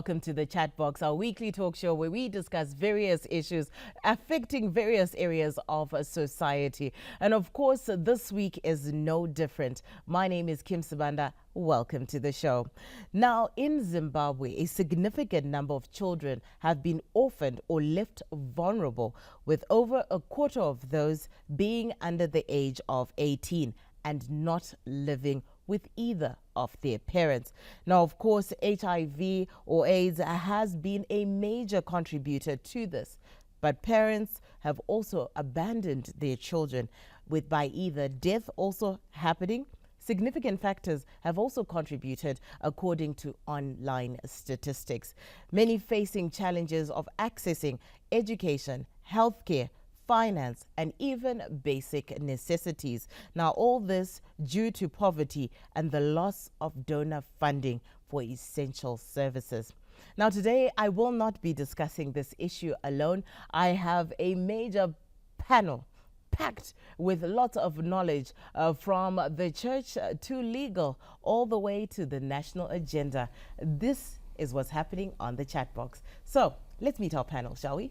Welcome to the Chatbox, our weekly talk show where we discuss various issues affecting various areas of society. And of course, this week is no different. My name is Kim Sibanda. Welcome to the show. Now, in Zimbabwe, a significant number of children have been orphaned or left vulnerable, with over a quarter of those being under the age of 18 and not living with either of their parents. Now, of course, HIV or AIDS has been a major contributor to this, but parents have also abandoned their children, with by either death also happening. Significant factors have also contributed, according to online statistics. Many facing challenges of accessing education, healthcare, finance, and even basic necessities. Now, all this due to poverty and the loss of donor funding for essential services. Now, today, I will not be discussing this issue alone. I have a major panel packed with lots of knowledge from the church to legal, all the way to the national agenda. This is what's happening on the Chatbox. So let's meet our panel, shall we?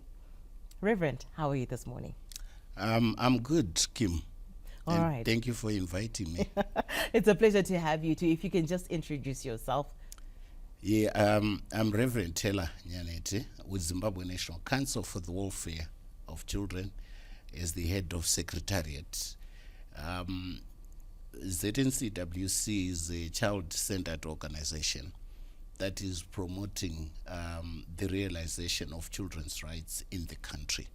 Reverend, how are you this morning? I'm good, Kim. All right. Thank you for inviting me. It's a pleasure to have you too. If you can just introduce yourself. Yeah, I'm Reverend Taylor Nyanhete with Zimbabwe National Council for the Welfare of Children as the head of secretariat. ZNCWC is a child-centered organization that is promoting the realization of children's rights in the country,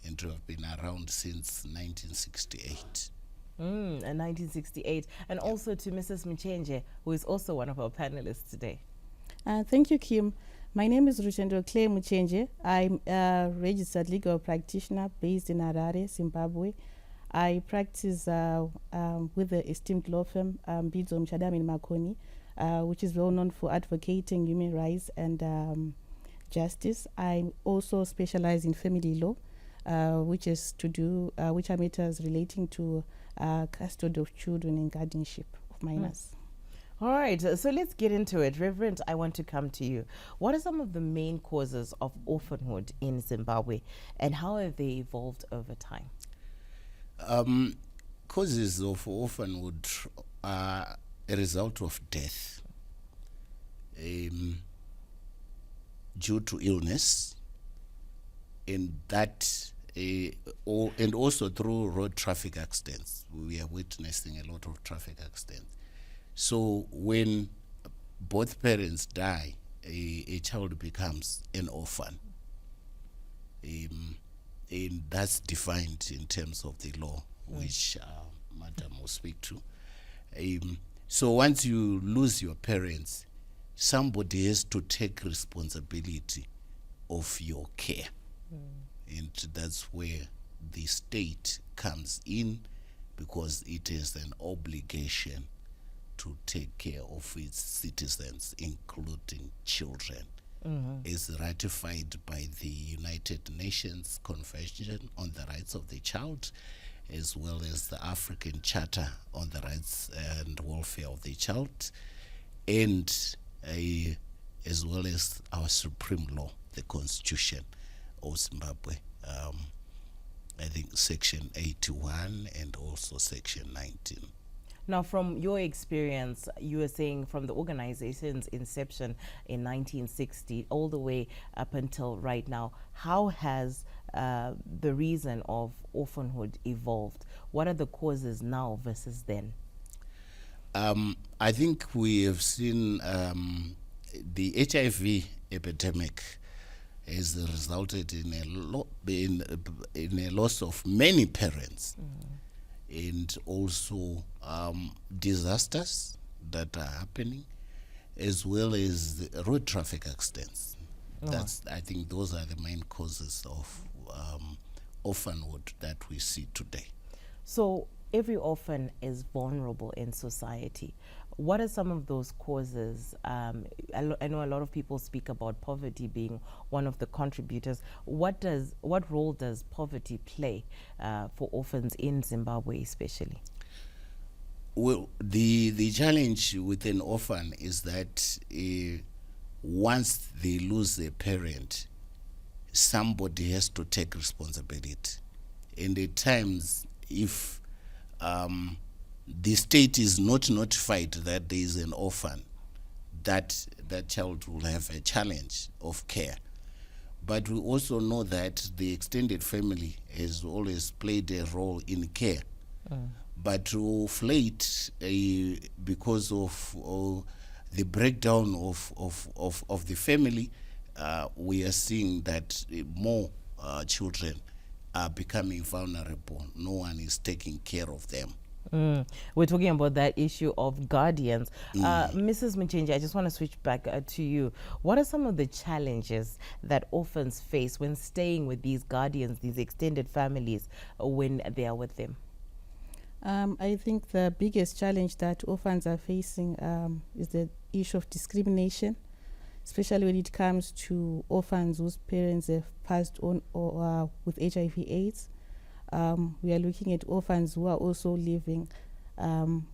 and to have been around since 1968. In 1968. And also to Mrs. Muchenje, who is also one of our panelists today. Thank you, Kim. My name is Rutendo Muchenje. I'm a registered legal practitioner based in Harare, Zimbabwe. I practice with the esteemed law firm Bidzo Mchadami Makoni, which is well known for advocating human rights and justice. I also specialize in family law, which are matters relating to custody of children and guardianship of minors. All right, so let's get into it. Reverend, I want to come to you. What are some of the main causes of orphanhood in Zimbabwe, and how have they evolved over time? Causes of orphanhood are a result of death due to illness, and that and also through road traffic accidents. We are witnessing a lot of traffic accidents. So when both parents die, a child becomes an orphan, and that's defined in terms of the law, which Madam will speak to. So once you lose your parents, somebody has to take responsibility of your care. And that's where the state comes in, because it is an obligation to take care of its citizens, including children, is ratified by the United Nations Convention on the Rights of the Child, as well as the African Charter on the Rights and Welfare of the Child, and as well as our supreme law, the Constitution of Zimbabwe. I think Section 81 and also Section 19. Now, from your experience, you were saying from the organization's inception in 1960 all the way up until right now, how has the reason of orphanhood evolved? What are the causes now versus then? I think we have seen the HIV epidemic has resulted in a loss of many parents. And also disasters that are happening, as well as the road traffic accidents. I think those are the main causes of orphanhood that we see today. So every orphan is vulnerable in society. What are some of those causes? I know a lot of people speak about poverty being one of the contributors. What role does poverty play for orphans in Zimbabwe especially? Well, the challenge with an orphan is that once they lose a parent, somebody has to take responsibility. And at times, if the state is not notified that there is an orphan, that child will have a challenge of care. But we also know that the extended family has always played a role in care. But of late, because of the breakdown of the family, we are seeing that more children are becoming vulnerable. No one is taking care of them. We're talking about that issue of guardians. Mrs. Muchenje, I just want to switch back to you. What are some of the challenges that orphans face when staying with these guardians, these extended families, when they are with them? I think the biggest challenge that orphans are facing is the issue of discrimination, especially when it comes to orphans whose parents have passed on or with HIV/AIDS. We are looking at orphans who are also living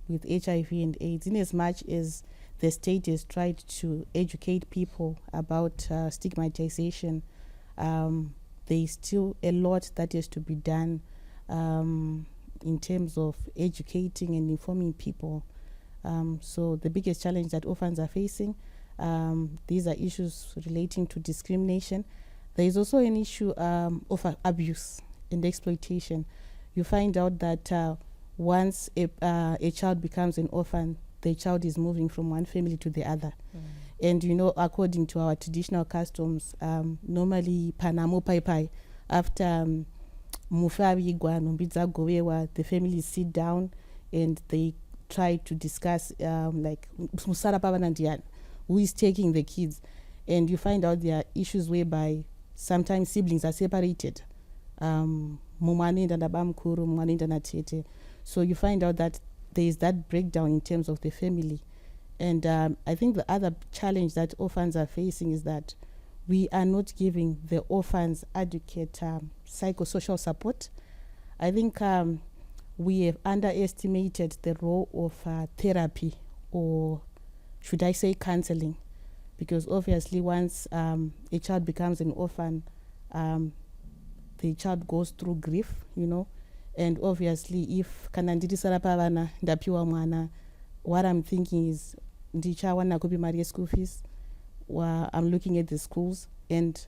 with HIV and AIDS. In as much as the state has tried to educate people about stigmatization, there's still a lot that has to be done in terms of educating and informing people. So the biggest challenge that orphans are facing, these are issues relating to discrimination. There is also an issue of abuse and exploitation. You find out that once a child becomes an orphan, the child is moving from one family to the other. And you know, according to our traditional customs, normally panamo pai pai, after mufabigwa nombidza gowewa, the families sit down and they try to discuss like who is taking the kids. And you find out there are issues whereby sometimes siblings are separated. So you find out that there is that breakdown in terms of the family. And I think the other challenge that orphans are facing is that we are not giving the orphans adequate psychosocial support. I think we have underestimated the role of therapy, or should I say counseling, because obviously once a child becomes an orphan, the child goes through grief, you know, and obviously if kanandiri sarapavana ndapiwa mwana, what I'm thinking is ndichawana kupi mari school fees, I'm looking at the schools, and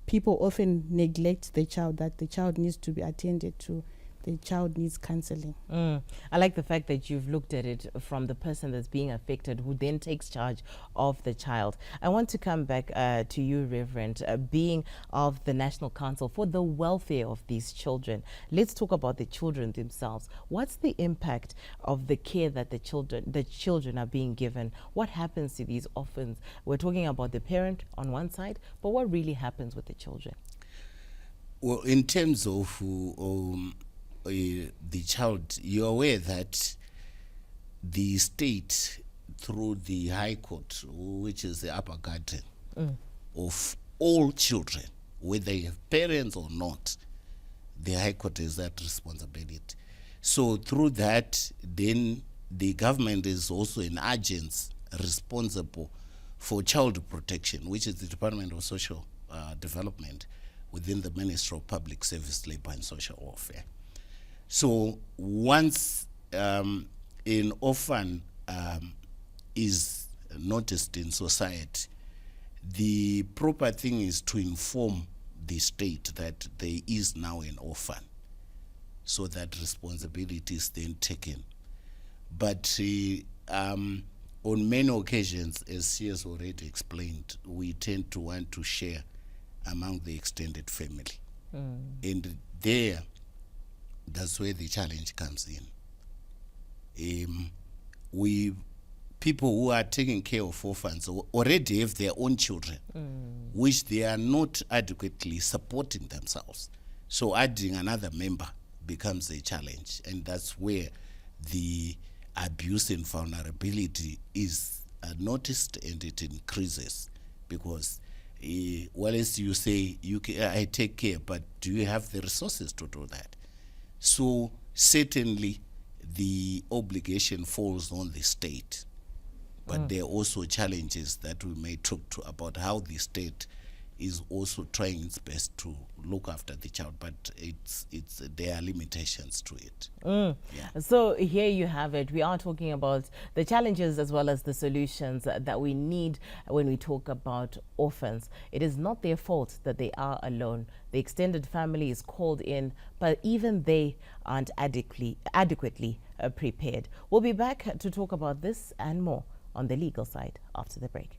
people often neglect the child, that the child needs to be attended to. The child needs counseling. I like the fact that you've looked at it from the person that's being affected, who then takes charge of the child. I want to come back to you, Reverend, being of the National Council for the Welfare of these children. Let's talk about the children themselves. What's the impact of the care that the children are being given? What happens to these orphans? We're talking about the parent on one side, but what really happens with the children? Well, in terms of the child, you're aware that the state, through the High Court, which is the upper guardian of all children, whether they have parents or not, the High Court has that responsibility. So through that, then the government is also an agency responsible for child protection, which is the Department of Social Development within the Ministry of Public Service, Labor and Social Welfare. So once an orphan is noticed in society, the proper thing is to inform the state that there is now an orphan, so that responsibility is then taken. But on many occasions, as she has already explained, we tend to want to share among the extended family. And that's where the challenge comes in. People who are taking care of orphans already have their own children, which they are not adequately supporting themselves. So adding another member becomes a challenge, and that's where the abuse and vulnerability is noticed, and it increases, because well, as you say, I take care, but do you have the resources to do that? So certainly the obligation falls on the state But there are also challenges that we may talk to about how the state is also trying its best to look after the child, but there are limitations to it. Yeah. So here you have it. We are talking about the challenges as well as the solutions that we need when we talk about orphans. It is not their fault that they are alone. The extended family is called in, but even they aren't adequately prepared. We'll be back to talk about this and more on the legal side after the break.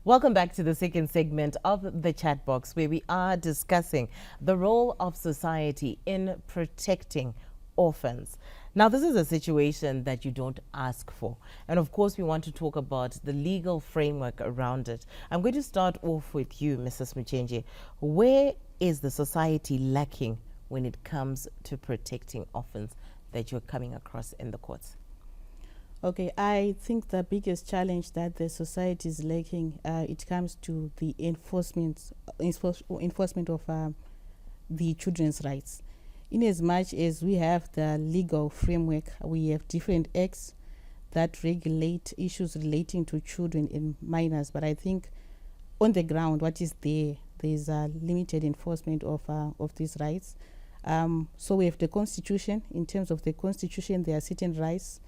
Welcome back to the second segment of the Chatbox, where we are discussing the role of society in protecting orphans. Now, this is a situation that you don't ask for. And of course, we want to talk about the legal framework around it. I'm going to start off with you, Mrs. Muchenje. Where is the society lacking when it comes to protecting orphans that you're coming across in the courts? Okay, I think the biggest challenge that the society is lacking, it comes to the enforcement of the children's rights. In as much as we have the legal framework, we have different acts that regulate issues relating to children and minors. But I think on the ground, what is there's a limited enforcement of these rights. So we have the Constitution. In terms of the Constitution, there are certain rights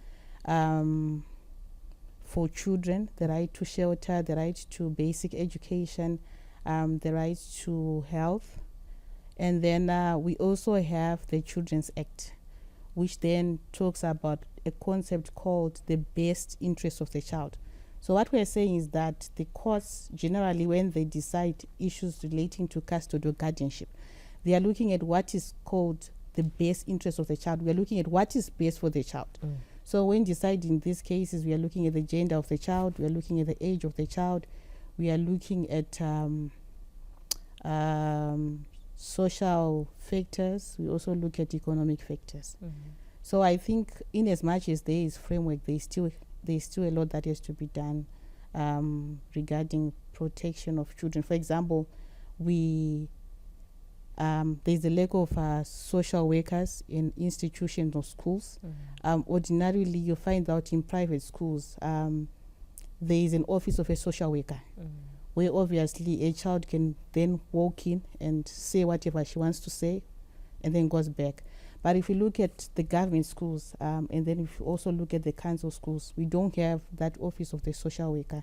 for children: the right to shelter, the right to basic education, the right to health. And then we also have the Children's Act, which then talks about a concept called the best interest of the child. So what we're saying is that the courts generally, when they decide issues relating to custody or guardianship, they are looking at what is called the best interest of the child. We are looking at what is best for the child. So when deciding these cases, we are looking at the gender of the child, we are looking at the age of the child, we are looking at social factors, we also look at economic factors. So I think in as much as there is framework, there's still a lot that has to be done regarding protection of children. For example, there's a lack of social workers in institutions or schools. Ordinarily, you find out in private schools, there is an office of a social worker, where obviously a child can then walk in and say whatever she wants to say and then goes back. But if you look at the government schools, and then if you also look at the council schools, we don't have that office of the social worker.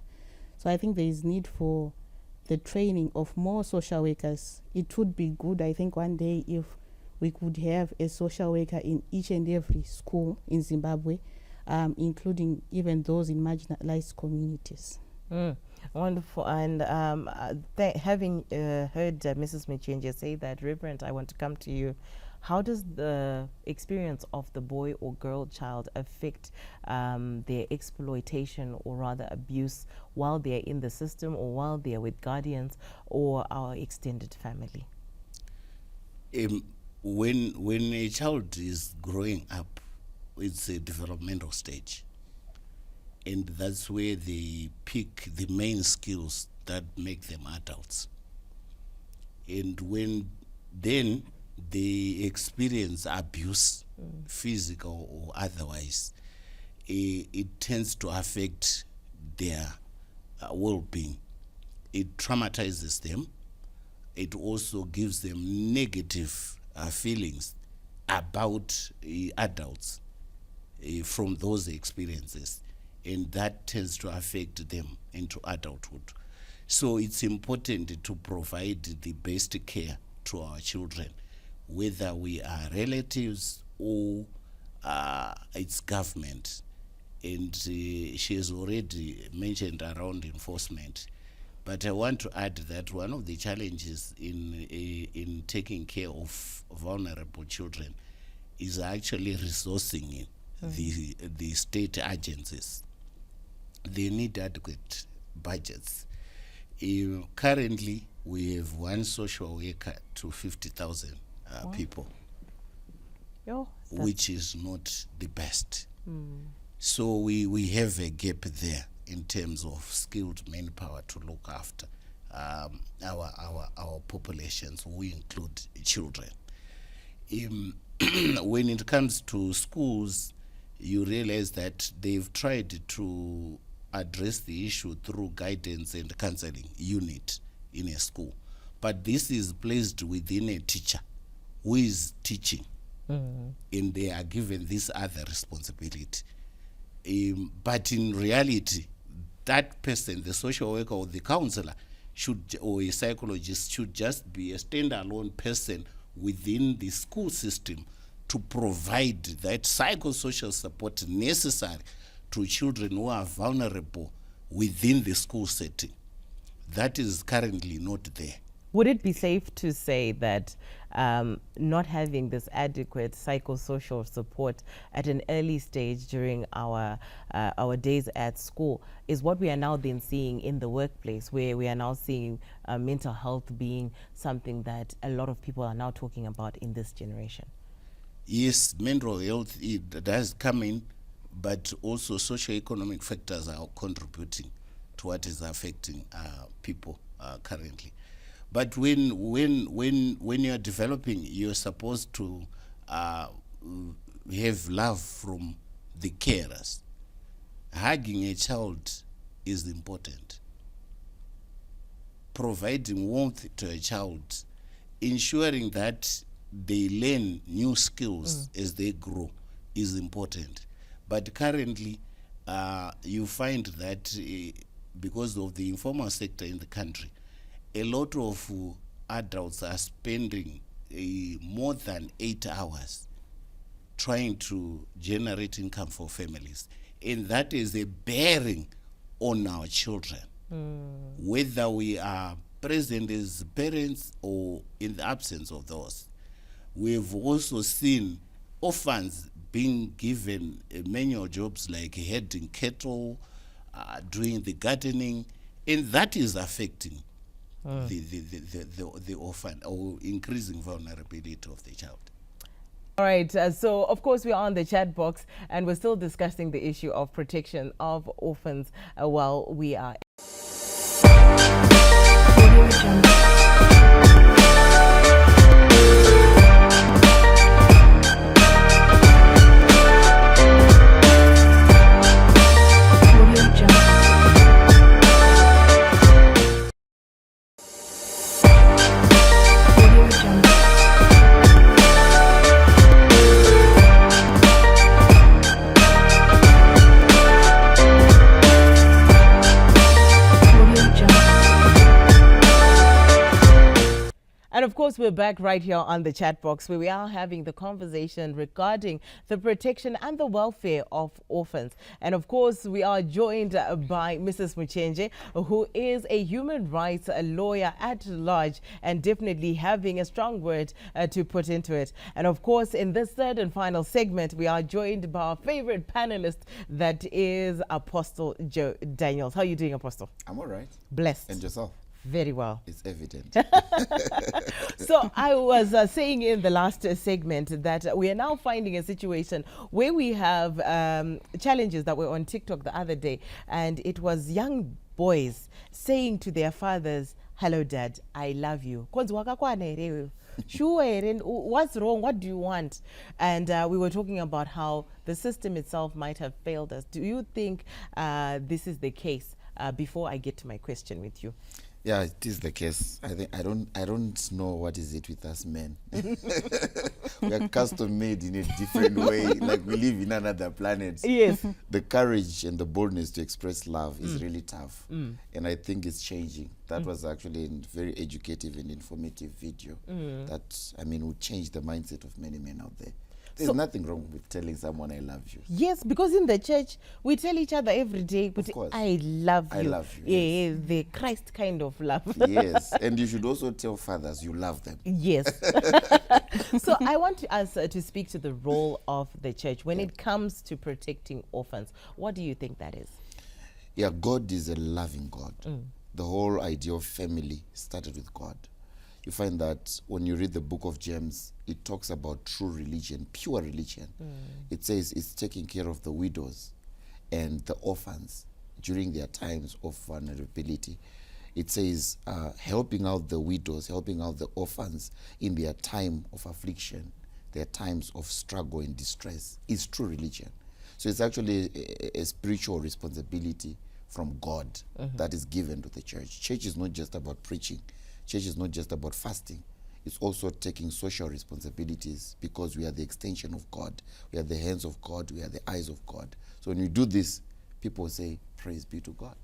So I think there is need for the training of more social workers. It would be good, I think, one day if we could have a social worker in each and every school in Zimbabwe, including even those in marginalized communities. Wonderful. And having heard Mrs. Muchenje say that, Reverend, I want to come to you. How does the experience of the boy or girl child affect their exploitation, or rather abuse, while they're in the system or while they're with guardians or our extended family? When a child is growing up, it's a developmental stage. And that's where they pick the main skills that make them adults. And when then they experience abuse, physical or otherwise, it tends to affect their well-being. It traumatizes them. It also gives them negative feelings about adults from those experiences, and that tends to affect them into adulthood. So it's important to provide the best care to our children, whether we are relatives or it's government. And she has already mentioned around enforcement. But I want to add that one of the challenges in taking care of vulnerable children is actually resourcing the state agencies, they need adequate budgets. Currently, we have one social worker to 50,000 people, which is not the best. So we have a gap there in terms of skilled manpower to look after our populations, we include children. When it comes to schools, you realize that they've tried to address the issue through guidance and counseling unit in a school, but this is placed within a teacher who is teaching, and they are given this other responsibility. But in reality, that person, the social worker or the counselor, or a psychologist, should just be a standalone person within the school system to provide that psychosocial support necessary to children who are vulnerable within the school setting. That is currently not there. Would it be safe to say that not having this adequate psychosocial support at an early stage during our days at school is what we are now then seeing in the workplace, where we are now seeing mental health being something that a lot of people are now talking about in this generation? Yes, mental health, it does come in, but also socioeconomic factors are contributing to what is affecting people currently. But when you're developing, you're supposed to have love from the carers. Hugging a child is important. Providing warmth to a child, ensuring that they learn new skills as they grow is important. But currently, you find that because of the informal sector in the country, a lot of adults are spending more than 8 hours trying to generate income for families. And that is a bearing on our children. Whether we are present as parents or in the absence of those. We've also seen orphans being given manual jobs like herding cattle, doing the gardening, and that is affecting the orphan, or increasing vulnerability of the child. All right, so of course we are on the chat box and we're still discussing the issue of protection of orphans while we are. And of course, we're back right here on the chat box where we are having the conversation regarding the protection and the welfare of orphans. And of course, we are joined by Mrs. Muchenje, who is a human rights lawyer at large and definitely having a strong word to put into it. And of course, in this third and final segment, we are joined by our favorite panelist, that is Apostle Joe Daniels. How are you doing, Apostle? I'm all right. Blessed. And yourself? Very well. It's evident. So I was saying in the last segment that we are now finding a situation where we have challenges that were on TikTok the other day, and it was young boys saying to their fathers, "Hello, Dad, I love you." Sure, what's wrong? What do you want? And we were talking about how the system itself might have failed us. Do you think this is the case? Before I get to my question with you. Yeah, it is the case. I think I don't know what is it with us men. We are custom made in a different way, like we live in another planet. Yes. The courage and the boldness to express love is really tough. And I think it's changing. That was actually a very educative and informative video that, I mean, would change the mindset of many men out there. There's nothing wrong with telling someone I love you. Yes, because in the church, we tell each other every day, but course. I love you. I love you, Yeah, the Christ kind of love. Yes, and you should also tell fathers you love them. Yes. So I want us to speak to the role of the church when it comes to protecting orphans. What do you think that is? Yeah, God is a loving God. The whole idea of family started with God. You find that when you read the book of James, it talks about true religion, pure religion. It says it's taking care of the widows and the orphans during their times of vulnerability. It says helping out the widows, helping out the orphans in their time of affliction, their times of struggle and distress is true religion. So it's actually a spiritual responsibility from God that is given to the church. Church is not just about preaching. Church is not just about fasting. It's also taking social responsibilities because we are the extension of God. We are the hands of God. We are the eyes of God. So when you do this, people say, praise be to God.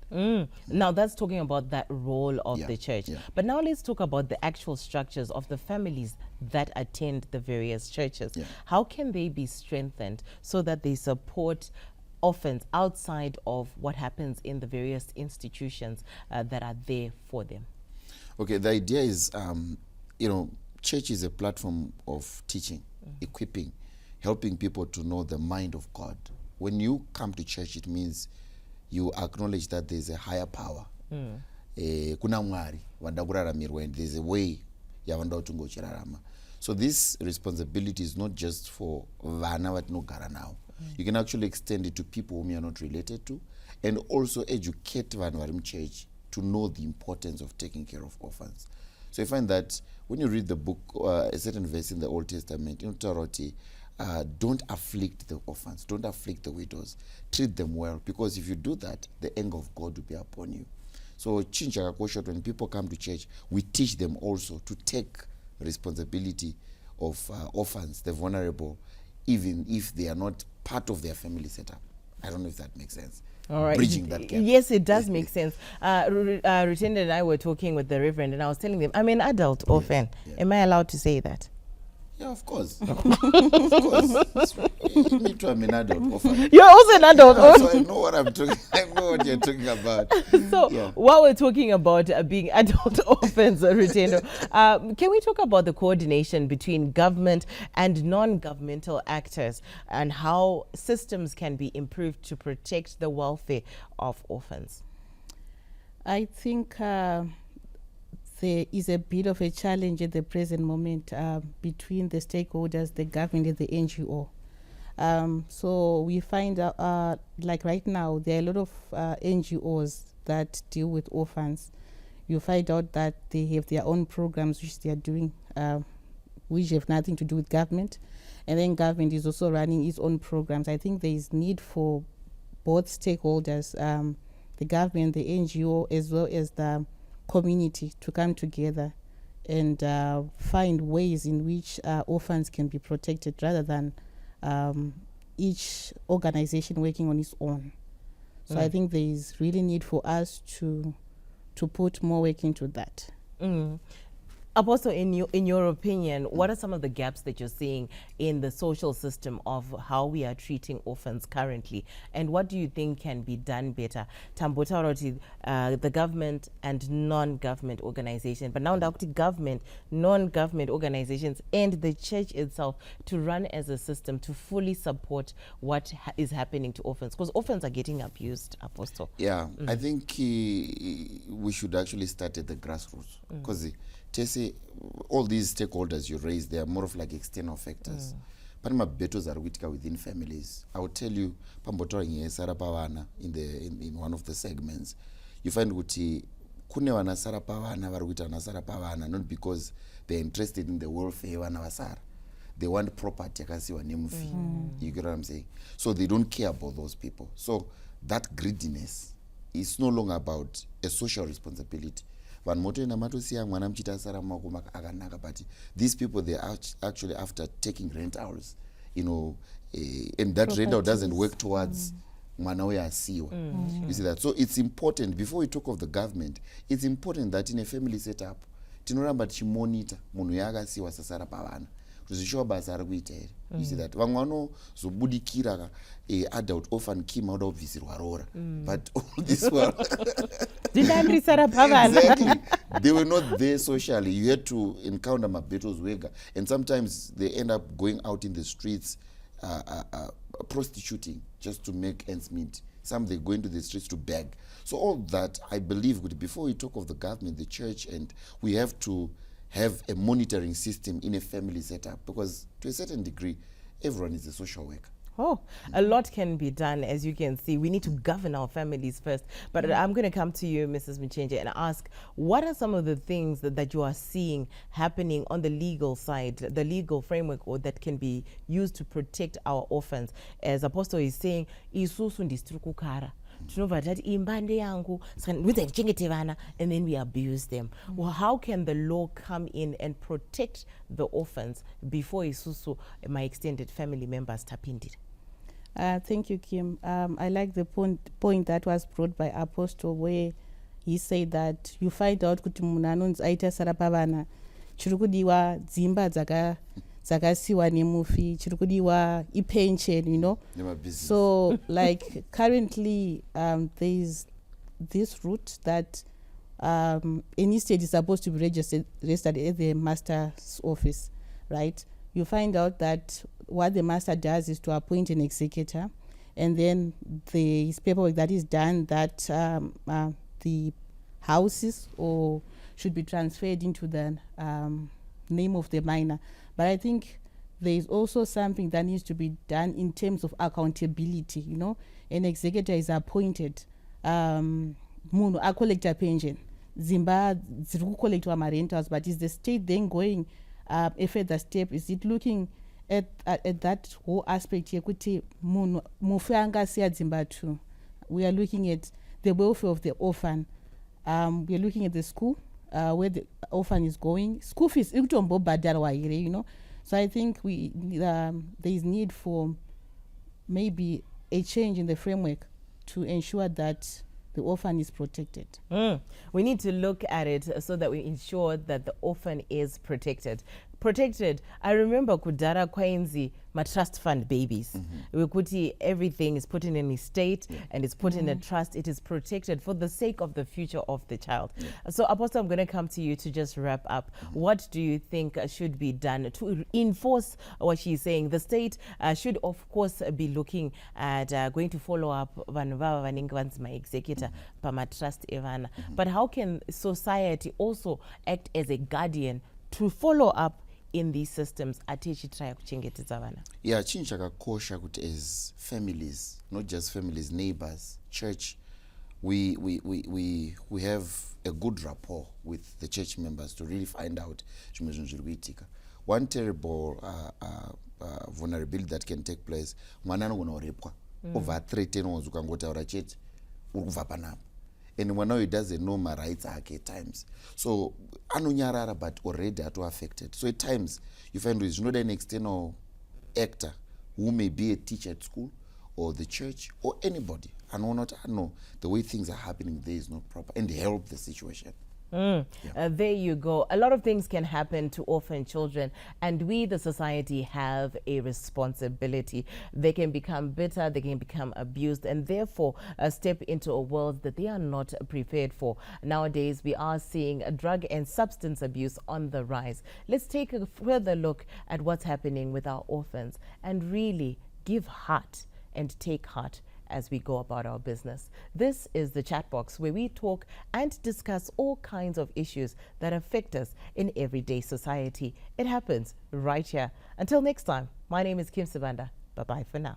Now that's talking about that role of Yeah, the church. yeah. But now let's talk about the actual structures of the families that attend the various churches. Yeah. How can they be strengthened so that they support orphans outside of what happens in the various institutions that are there for them? Okay, the idea is, church is a platform of teaching, equipping, helping people to know the mind of God. When you come to church, it means you acknowledge that there's a higher power. Kuna Mwari, wanda kuraramirwa, and there's a way yavanda utungochirarama. So this responsibility is not just for vana vatinogara now. You can actually extend it to people whom you are not related to, and also educate vanhu vari muchurch to know the importance of taking care of orphans. So you find that when you read the book, a certain verse in the Old Testament, don't afflict the orphans, don't afflict the widows, treat them well, because if you do that, the anger of God will be upon you. So when people come to church, we teach them also to take responsibility of orphans, the vulnerable, even if they are not part of their family setup. I don't know if that makes sense. All right. Bridging that gap. Yes, it does make sense. Rutendo and I were talking with the Reverend, and I was telling them, I'm an adult orphan. yeah. Am I allowed to say that? Yeah, of course. Of course. Me too, I'm an adult orphan. You're also an adult orphan. So I know what I'm talking. I know what you're talking about. So while we're talking about being adult orphans, Rutendo, can we talk about the coordination between government and non-governmental actors and how systems can be improved to protect the welfare of orphans? I think there is a bit of a challenge at the present moment between the stakeholders, the government and the NGO. So we find out, like right now, there are a lot of NGOs that deal with orphans. You find out that they have their own programs which they are doing, which have nothing to do with government. And then government is also running its own programs. I think there is need for both stakeholders, the government, the NGO, as well as the community to come together and find ways in which orphans can be protected rather than each organization working on its own. So I think there is really need for us to put more work into that. Apostle, in your opinion, what are some of the gaps that you're seeing in the social system of how we are treating orphans currently? And what do you think can be done better? Tambotaroti, the government and non-government organizations, but now the government, non-government organizations, and the church itself to run as a system to fully support what is happening to orphans, because orphans are getting abused, Apostle. Yeah, I think we should actually start at the grassroots, because Tese, all these stakeholders you raised, they are more of like external factors. Panama battles are within families. I will tell you, in one of the segments, you find kuti kune wana sarapavana varuita wana sarapavana not because they're interested in the welfare wana vasara. They want property yakasiwa nemufi. You get what I'm saying? So they don't care about those people. So that greediness is no longer about a social responsibility. But these people, they are actually after taking rentals, and that rental doesn't work towards You see that? So it's important, before we talk of the government, it's important that in a family setup, tinoramba tichimonitor munhu yakasiwa sasara pavana kuti zvichiwa basa ari kuita here. You see that vamwe vanozobudikira adult orphan kim auda kubvisirwa rora, but all this while exactly, they were not there socially. You had to encounter mabattles wega, and sometimes they end up going out in the streets prostituting just to make ends meet. Some they go into the streets to beg. So all that, I believe, before we talk of the government, the church, and we have to have a monitoring system in a family setup, because to a certain degree, everyone is a social worker. Oh, a lot can be done, as you can see. We need to govern our families first. But I'm going to come to you, Mrs. Muchenje, and ask, what are some of the things that you are seeing happening on the legal side, the legal framework, or that can be used to protect our orphans? As Apostle is saying, isusu ndistrukukara. And then we abuse them. Well, how can the law come in and protect the orphans before isusu, my extended family members, tap into it? Thank you, Kim. I like the point that was brought by Apostle, where he said that you find out kuti munhu anonzi aita sarapavana chiri kudiwa dzimba dzakasiwa nemufi, chiri kudiwa ipension, you know. So like currently there's this route that any state is supposed to be registered at the master's office, right? You find out that what the master does is to appoint an executor, and then the paperwork that is done, that the houses or should be transferred into the name of the minor. But I think there is also something that needs to be done in terms of accountability. You know, an executor is appointed. Munhu a collector pension. Zimba ziri collector ma rentals, but is the state then going a further step? Is it looking at that whole aspect yekuti munhu mufi angasiya dzimba too? We are looking at the welfare of the orphan. We are looking at the school where the orphan is going. School fees ikutombobhadharwa here, you know. So I think there is need for maybe a change in the framework to ensure that the orphan is protected. We need to look at it so that we ensure that the orphan is protected. I remember kudara kwainzi my trust fund babies. Wekuti everything is put in an estate and it's put in a trust. It is protected for the sake of the future of the child. So Apostle, I'm going to come to you to just wrap up. What do you think should be done to enforce what she's saying? The state should, of course, be looking at going to follow up my executor, my trust Ivana. But how can society also act as a guardian to follow up in these systems? Yeah, chinhu chakakosha kuti as families, not just families, neighbors, church, we have a good rapport with the church members to really find out. One terrible vulnerability that can take place, mwana anogona kurepwa over threaten wanzi ukangotaura chete uri kubva panapa, and mwana he doesn't know my rights at times, so anonyarara but already atu affected. So at times you find there's not an external actor who may be a teacher at school or the church or anybody, and will not know the way things are happening there is not proper and help the situation. There you go. A lot of things can happen to orphan children, and we, the society, have a responsibility. They can become bitter, they can become abused, and therefore step into a world that they are not prepared for. Nowadays, we are seeing drug and substance abuse on the rise. Let's take a further look at what's happening with our orphans and really give heart and take heart as we go about our business. This is the Chatbox, where we talk and discuss all kinds of issues that affect us in everyday society. It happens right here. Until next time, my name is Kim Sabanda. Bye-bye for now.